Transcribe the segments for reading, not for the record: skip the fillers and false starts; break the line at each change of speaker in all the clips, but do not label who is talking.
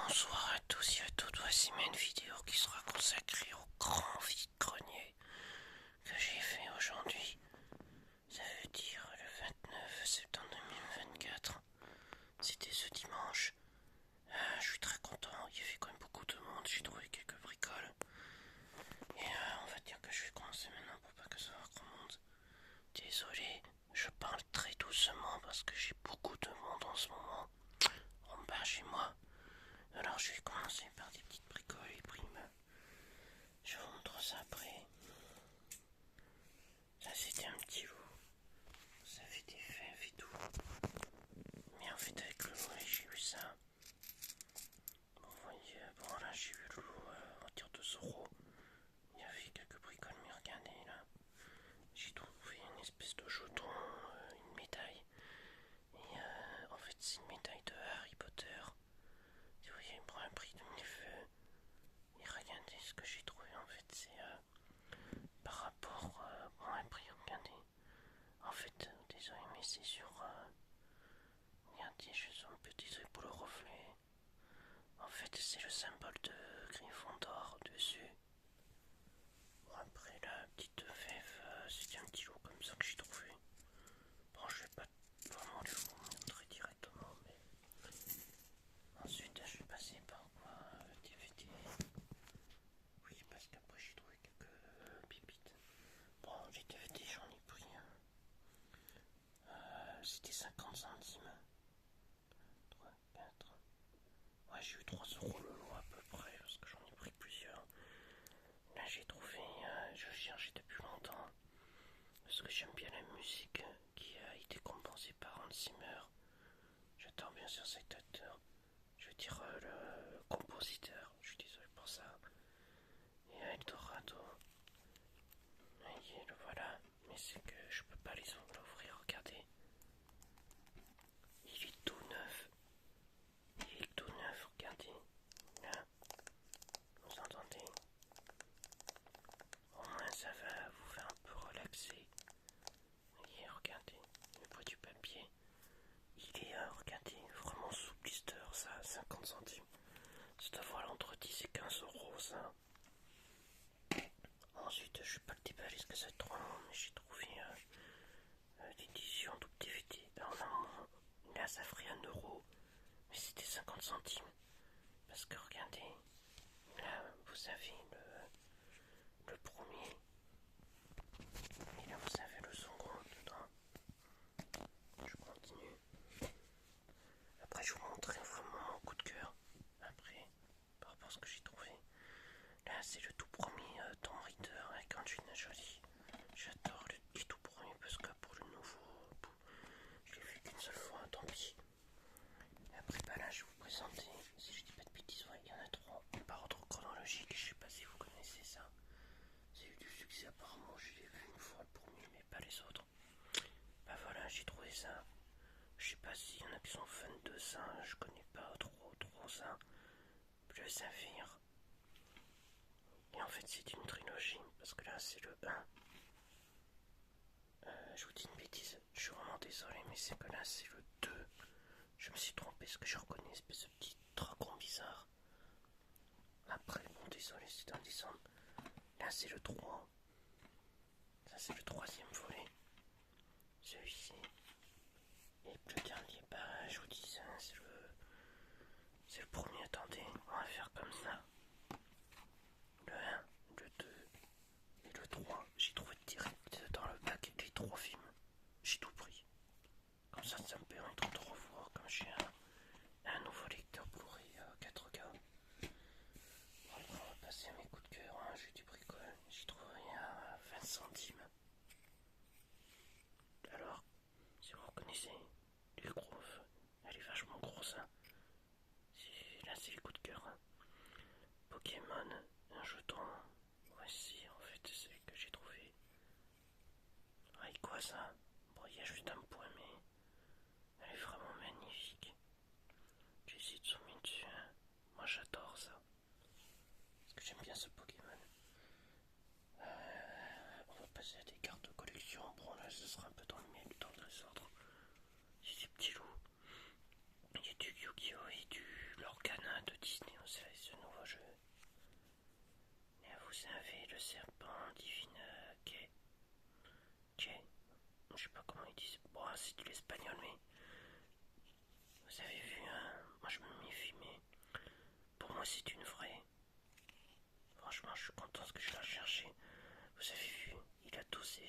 Bonsoir à tous et à toutes, voici une vidéo qui sera consacrée au grand vide-grenier que j'ai fait aujourd'hui. Ça veut dire le 29 septembre 2024. C'était ce dimanche. Je suis très content, il y avait quand même beaucoup de monde, j'ai trouvé quelques bricoles. Et on va dire que je vais commencer maintenant pour pas que ça soit grand monde. Désolé, je parle très doucement parce que j'ai beaucoup de monde en ce moment en bas chez moi. Alors je vais commencer par des petites bricoles et primes. Je vous montre ça après. Ça c'était un petit loup. Ça fait des fèves et tout. Mais en fait avec le loup j'ai eu ça. Bon, vous voyez, bon là j'ai eu le loup en tir de Zoro. Il y avait quelques bricoles, mais regardez là. J'ai trouvé une espèce de jeton, une médaille. Et en fait c'est une médaille de Harry Potter. Si vous voyez, pour un prix de 1000 feux. Et regardez ce que j'ai trouvé en fait, c'est par rapport bon, un prix, regardez. En fait, désolé, mais c'est sur. Regardez, je suis un peu désolé pour le reflet. En fait, c'est le symbole de Gryffondor dessus. Bon, après, la petite fève, c'était un petit lot comme ça que j'ai trouvé. Bon, je vais pas vraiment vous montrer directement, mais. Ensuite, je vais passer par quoi DVD. Oui, parce qu'après, j'ai trouvé quelques pépites. Bon, les DVD, j'en ai pris. C'était 50 centimes. 3, 4. Ouais, j'ai eu 3 € le lot à peu près, parce que j'en ai pris plusieurs. Là, j'ai trouvé, je cherchais depuis longtemps, parce que j'aime bien la musique qui a été compensée par Hans Zimmer. J'adore bien sûr cet acteur. Je veux dire le compositeur, je suis désolé pour ça. Et Eldorado. Et le voilà, mais c'est que je peux pas les l'ouvrir, regardez. Il est tout neuf. Il est tout neuf, regardez. Là, vous entendez? Au moins ça va vous faire un peu relaxer. Voyez, regardez, le poids du papier. Il est, regardez, vraiment sous blister, ça, 50 centimes. C'est à voir entre 10 et 15 € ça. Ensuite, je vais pas le déballer parce que ça va être trop long, mais j'ai trouvé l'édition double DVD. Alors là, ça ferait 1 €, mais c'était 50 centimes. Parce que regardez, là, vous avez le premier, et là, vous avez le second dedans. Je continue. Après, je vous montrerai vraiment mon coup de cœur. Après, par rapport à ce que j'ai trouvé. Là, c'est le tout premier Tomb Raider avec Angelina Jolie. J'adore les tout premiers parce que pour le nouveau, je l'ai vu qu'une seule fois, tant pis. Après, bah là, je vais vous présenter, si je dis pas de bêtises, ouais, il y en a 3 par ordre chronologique. Je sais pas si vous connaissez ça. C'est eu du succès apparemment, je l'ai vu une fois le premier, mais pas les autres. Bah voilà, j'ai trouvé ça. Je sais pas s'il y en a qui sont fans de ça, je connais pas trop ça. Bleu Saphir. Et en fait c'est une trilogie, parce que là c'est le 1. Je vous dis une bêtise, je suis vraiment désolé, mais c'est que là c'est le 2. Je me suis trompé parce que je reconnais une espèce de petit dragon bizarre. Après, bon désolé, c'est un descendre. Là c'est le 3. Ça c'est le troisième volet. Celui-ci. Et le dernier, bah je vous dis ça, c'est le premier. Attendez, on va faire comme ça. Le 1, le 2 et le 3. J'ai trouvé direct dans le pack les 3 films. J'ai tout pris. Comme ça me permettra de revoir comme j'ai un nouveau lecteur Blu-ray 4K. Bon, après on va passer à mes coups de cœur. Hein. J'ai du bricole. J'ai trouvé à 20 centimes. Alors, si vous reconnaissez les grosses, elle est vachement grosse. Hein. Là c'est les coups de cœur. Hein. Pokémon, un jeton. Voici en fait celui que j'ai trouvé. Ah, et quoi ça? Bon, il y a juste un point, mais elle est vraiment magnifique. J'ai essayé de zoomer dessus. Hein. Moi j'adore ça. Parce que j'aime bien ce Pokémon. On va passer à des cartes de collection. Bon là ce sera un peu dans le miel, dans le désordre. J'ai des petits loups. Il y a du Yu-Gi-Oh! Et du Lorcana de Disney, vous savez, ce nouveau jeu. Et vous avez le serpent divine Kay. Kay. Je sais pas comment ils disent. Bon, c'est de l'espagnol, mais vous avez vu, moi je me méfie, mais pour moi c'est une vraie. Franchement, je suis content que je l'ai cherché. Vous avez vu, il a 12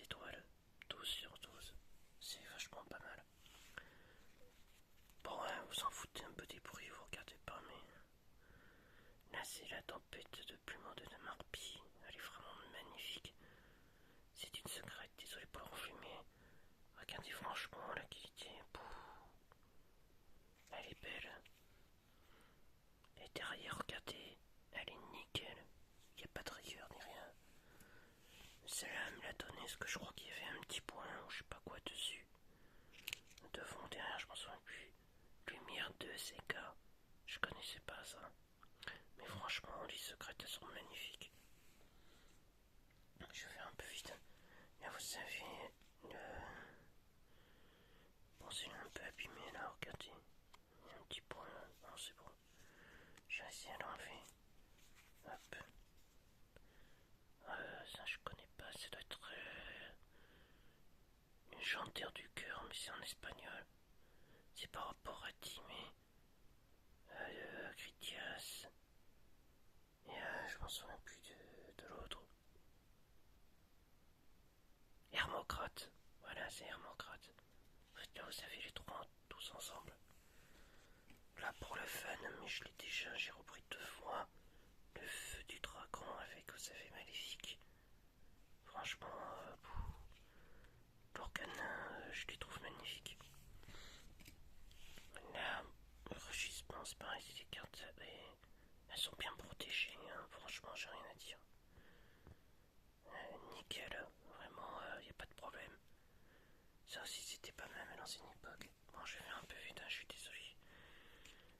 étoiles. 12/12. C'est vachement pas mal. Bon, vous en foutez un peu des bruits, vous regardez pas, mais là c'est la tempête de plumeau de Marpie. Elle est vraiment magnifique. C'est une secrète, désolé pour l'enfumer. Regardez franchement la qualité. Elle est belle. Et derrière, regardez, elle est nickel. Il n'y a pas de rigueur ni rien. Celle-là me l'a donné parce que je crois qu'il y avait un petit point ou je sais pas quoi dessus. Devant, derrière, je m'en souviens plus. Lumière 2 CK. Je connaissais pas ça. Mais franchement, les secrètes elles sont magnifiques. Je vais un peu vite. Là, vous savez, bon, c'est un peu abîmé là, regardez. Il y a un petit point là. Non, c'est bon. J'ai essayé à l'enlever. Hop. Ça, je connais pas. Ça doit être une chanteur du cœur, mais c'est en espagnol. C'est par rapport à Timé. Critias. Et je m'en souviens plus de l'autre. Hermocrate. Voilà, c'est Hermocrate. Là, vous savez, les trois tous ensemble. Là, pour le fun, mais je l'ai déjà, j'ai repris 2 fois. Le feu du dragon avec, vous savez, Maléfique. Franchement, l'Organin, je les trouve magnifiques. Là, le rugissement, c'est pareil, c'est des cartes, elles sont bien protégées, hein. Franchement, j'ai rien à dire. Nickel, vraiment, y a pas de problème. Ça aussi, c'était pas mal à l'ancienne époque. Bon, je vais faire un peu vite, je suis désolé.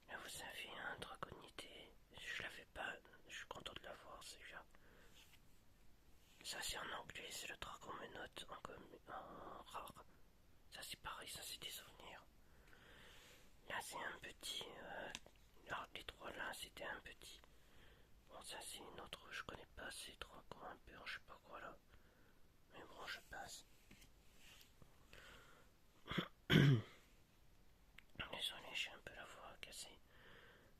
Là, vous avez un dragonité. Je l'avais pas, je suis content de l'avoir, celui-là. Ça, c'est en anglais, c'est le dragon menotte en rare. Ça, c'est pareil, ça, c'est des souvenirs. Là, c'est un petit. Alors, les trois là, c'était un petit. Bon, ça, c'est une autre, je connais pas, c'est dragon un peu, je sais pas quoi là. Mais bon, je passe. Désolé, j'ai un peu la voix cassée.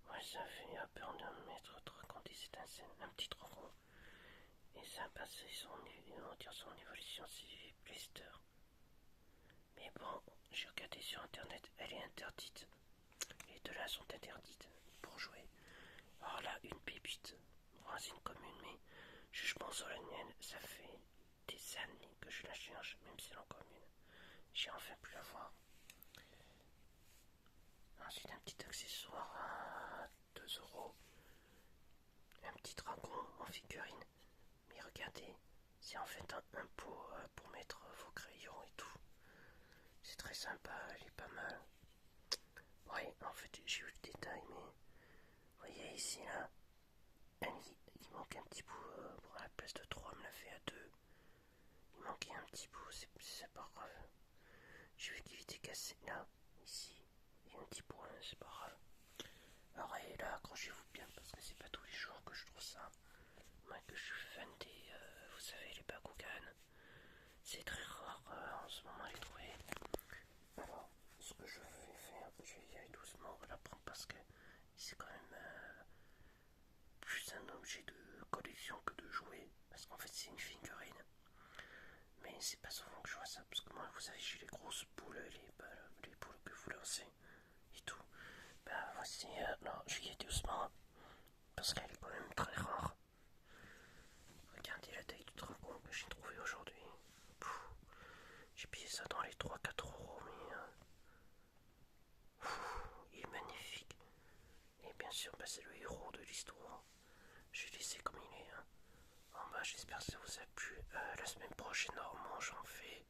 Ouais, ça fait peur de mettre dragon des étincelles, un petit dragon. Et ça passe son évolution, c'est Blister. Mais bon, j'ai regardé sur internet, elle est interdite. Les deux là sont interdites pour jouer. Alors là, une pépite. Bon, c'est une commune, mais jugement solennel, ça fait des années que je la cherche, même si elle est en commune. J'ai enfin pu la voir. Ensuite, un petit accessoire à 2 €. Un petit dragon en figurine. Mais regardez, c'est en fait un pot pour mettre vos crayons et tout. C'est très sympa, elle est pas mal. Ouais, en fait, j'ai eu le détail, mais vous voyez ici, là, il manque un petit bout. Pour la place de 3, on me l'a fait à 2. Il manquait un petit bout, c'est pas grave. J'ai vu qu'il était cassé là, ici. Il y a un petit point, c'est pas grave. Alors, et là, accrochez-vous bien, parce que c'est pas tous les jours que je trouve ça. Moi, que je suis fan des, vous savez, les Bakugan. C'est très rare en ce moment à les trouver. Alors, ce que je vais faire, je vais y aller doucement là parce que c'est quand même plus un objet de collection que de jouer. Parce qu'en fait, c'est une figurine. Mais c'est pas souvent que je vois ça. Parce que moi, vous savez, j'ai les grosses boules, les boules que vous lancez et tout. Bah, voici, non, je vais y aller doucement. Parce qu'elle est quand même très rare. Regardez la taille du dragon que j'ai trouvé aujourd'hui. J'ai payé ça dans les 3-4 €, mais il est magnifique. Et bien sûr, bah, c'est le héros de l'histoire. Je vais laisser comme il est. Hein. Bon, bah, j'espère que ça vous a plu. La semaine prochaine, normalement, j'en fais